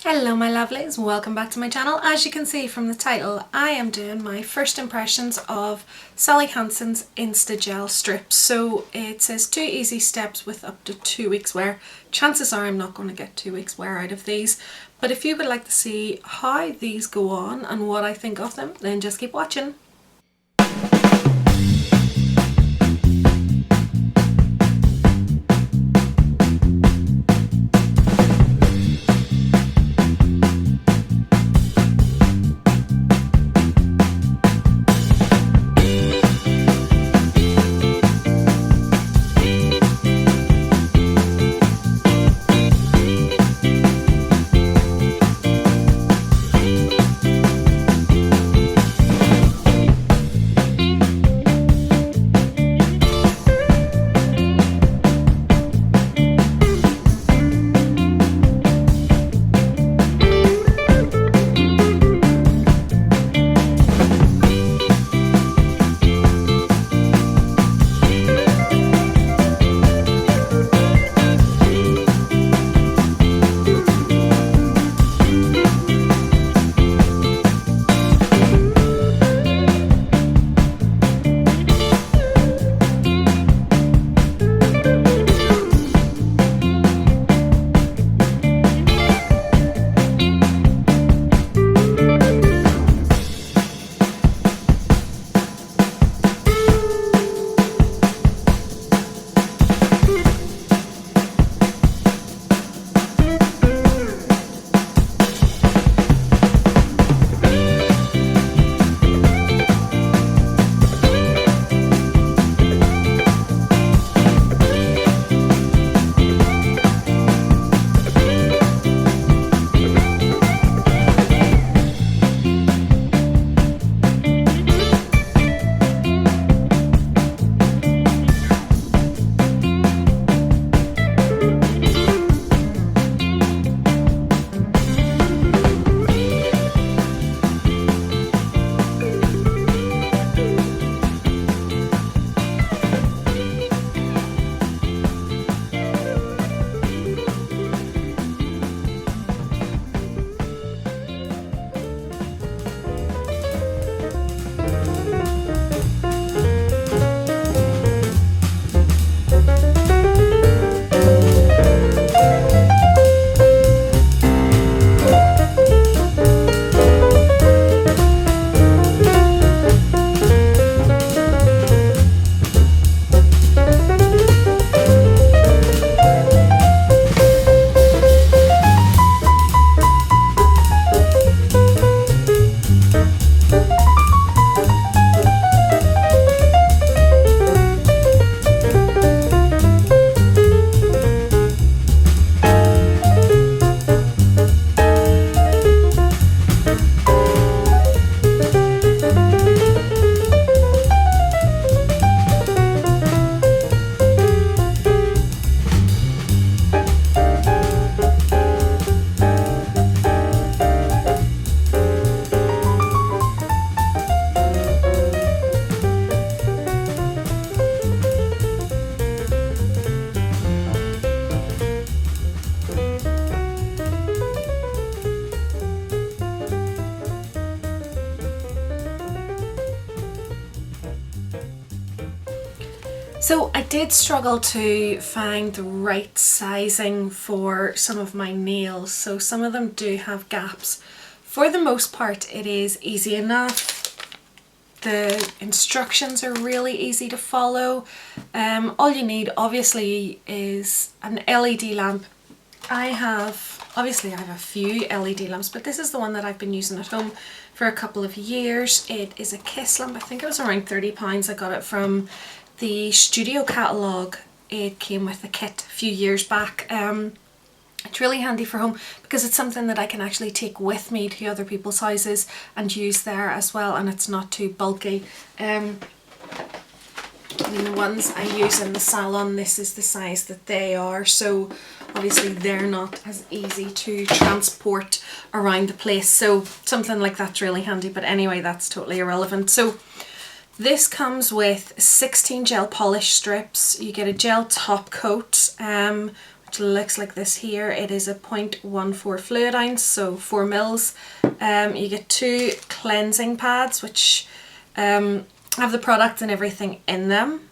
Hello my lovelies, welcome back to my channel. As you can see from the title, I am doing my first impressions of Sally Hansen's Insta Gel strips. So it says 2 easy steps with up to 2 weeks wear. Chances are I'm not going to get 2 weeks wear out of these, but if you would like to see how these go on and what I think of them, then just keep watching. So I did struggle to find the right sizing for some of my nails, so some of them do have gaps. For the most part it is easy enough. The instructions are really easy to follow. All you need obviously is an LED lamp. I have a few LED lamps, but this is the one that I've been using at home for a couple of years. It is a Kiss lamp. I think it was around £30. I got it from the studio catalogue. It came with a kit a few years back. It's really handy for home because it's something that I can actually take with me to other people's houses and use there as well, and it's not too bulky. The ones I use in the salon, this is the size that they are, so obviously they're not as easy to transport around the place, so something like that's really handy. But anyway, that's totally irrelevant. So this comes with 16 gel polish strips. You get a gel top coat, looks like this here. It is a 0.14 fluid ounce, so 4 mils. You get 2 cleansing pads which have the product and everything in them.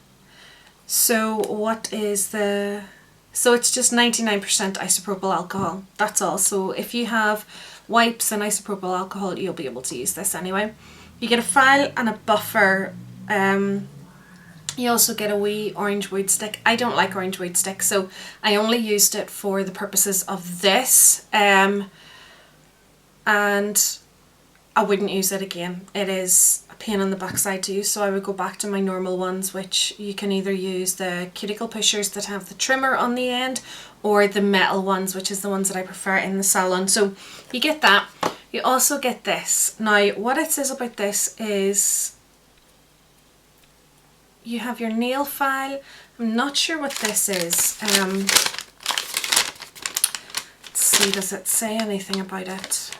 So what is the... So it's just 99% isopropyl alcohol, that's all. So if you have wipes and isopropyl alcohol, you'll be able to use this anyway. You get a file and a buffer. You also get a wee orange wood stick. I don't like orange wood stick, so I only used it for the purposes of this, and I wouldn't use it again. It is a pain in the backside to use, so I would go back to my normal ones, which you can either use the cuticle pushers that have the trimmer on the end, or the metal ones, which is the ones that I prefer in the salon. So you get that. You also get this. Now what it says about this is you have your nail file. I'm not sure what this is. Let's see, does it say anything about it?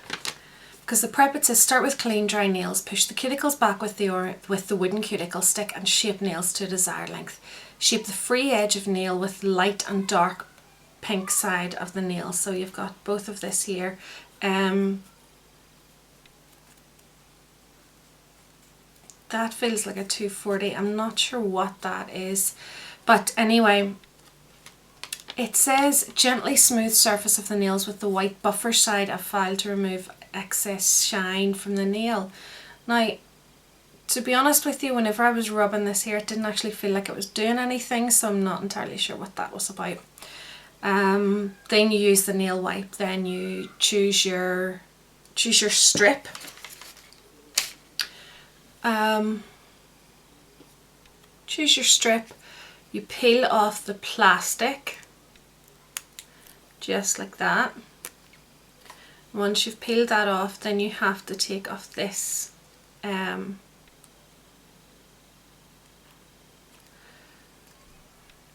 Because the prep, it says start with clean dry nails, push the cuticles back with the wooden cuticle stick and shape nails to desired length. Shape the free edge of nail with light and dark pink side of the nail. So you've got both of this here. That feels like a 240. I'm not sure what that is, but anyway, it says gently smooth surface of the nails with the white buffer side of file to remove excess shine from the nail. Now, to be honest with you, whenever I was rubbing this here, it didn't actually feel like it was doing anything, so I'm not entirely sure what that was about. Then you use the nail wipe, then you choose your strip. Choose your strip, you peel off the plastic just like that. Once you've peeled that off, then you have to take off this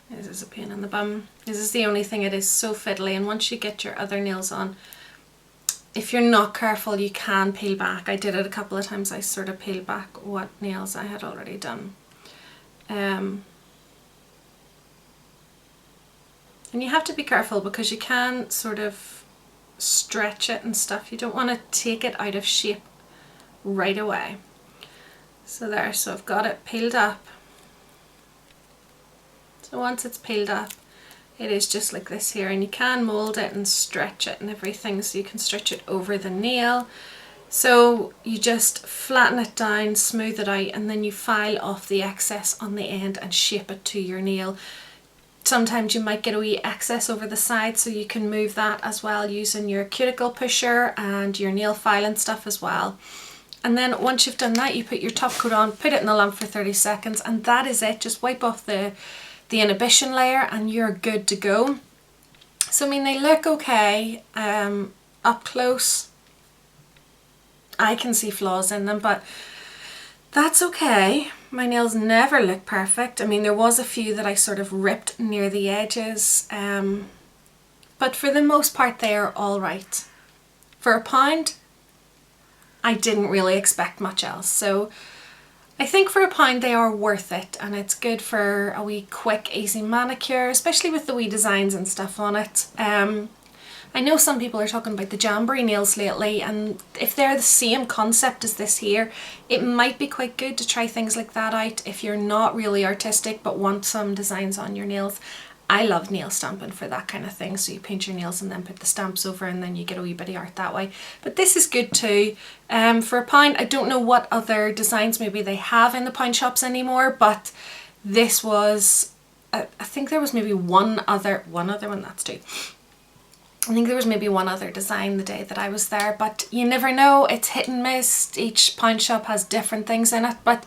this is a pain in the bum. This is the only thing, it is so fiddly, and once you get your other nails on, if you're not careful, you can peel back. I did it a couple of times. I sort of peeled back what nails I had already done. And you have to be careful because you can sort of stretch it and stuff. You don't want to take it out of shape right away. So there, so I've got it peeled up. So once it's peeled up, it is just like this here, and you can mold it and stretch it and everything, so you can stretch it over the nail. So you just flatten it down, smooth it out, and then you file off the excess on the end and shape it to your nail. Sometimes you might get a wee excess over the side, so you can move that as well using your cuticle pusher and your nail file and stuff as well. And then once you've done that, you put your top coat on, put it in the lamp for 30 seconds, and that is it. Just wipe off the inhibition layer and you're good to go. So I mean, they look okay up close. I can see flaws in them, but that's okay. My nails never look perfect. I mean, there was a few that I sort of ripped near the edges, but for the most part they are all right. For £1, I didn't really expect much else. So I think for £1 they are worth it, and it's good for a wee quick easy manicure, especially with the wee designs and stuff on it. I know some people are talking about the jamboree nails lately, and if they're the same concept as this here, it might be quite good to try things like that out if you're not really artistic but want some designs on your nails. I love nail stamping for that kind of thing, so you paint your nails and then put the stamps over, and then you get a wee bit of art that way. But this is good too. For £1, I don't know what other designs maybe they have in the pound shops anymore, but this was, I think there was maybe one other one, that's two. I think there was maybe one other design the day that I was there, but you never know, it's hit and miss. Each pound shop has different things in it, but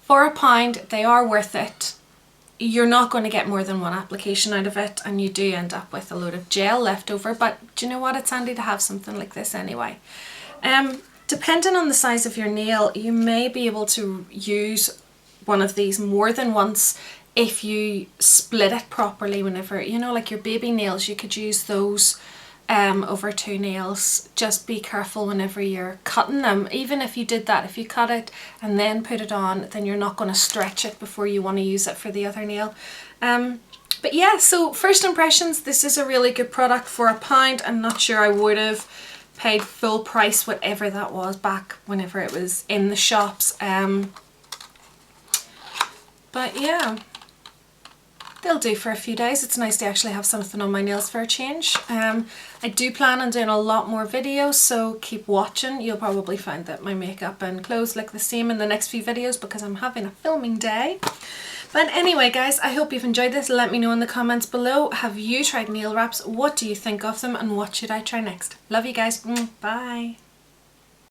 for £1 they are worth it. You're not going to get more than one application out of it, and you do end up with a load of gel left over, but do you know what, it's handy to have something like this anyway. Depending on the size of your nail, you may be able to use one of these more than once if you split it properly. Whenever, you know, like your baby nails, you could use those over 2 nails. Just be careful whenever you're cutting them. Even if you did that, if you cut it and then put it on, then you're not going to stretch it before you want to use it for the other nail. But yeah, so first impressions, this is a really good product for £1. I'm not sure I would have paid full price, whatever that was, back whenever it was in the shops. But yeah, they'll do for a few days. It's nice to actually have something on my nails for a change. I do plan on doing a lot more videos, so keep watching. You'll probably find that my makeup and clothes look the same in the next few videos because I'm having a filming day. But anyway guys, I hope you've enjoyed this. Let me know in the comments below. Have you tried nail wraps? What do you think of them and what should I try next? Love you guys. Bye.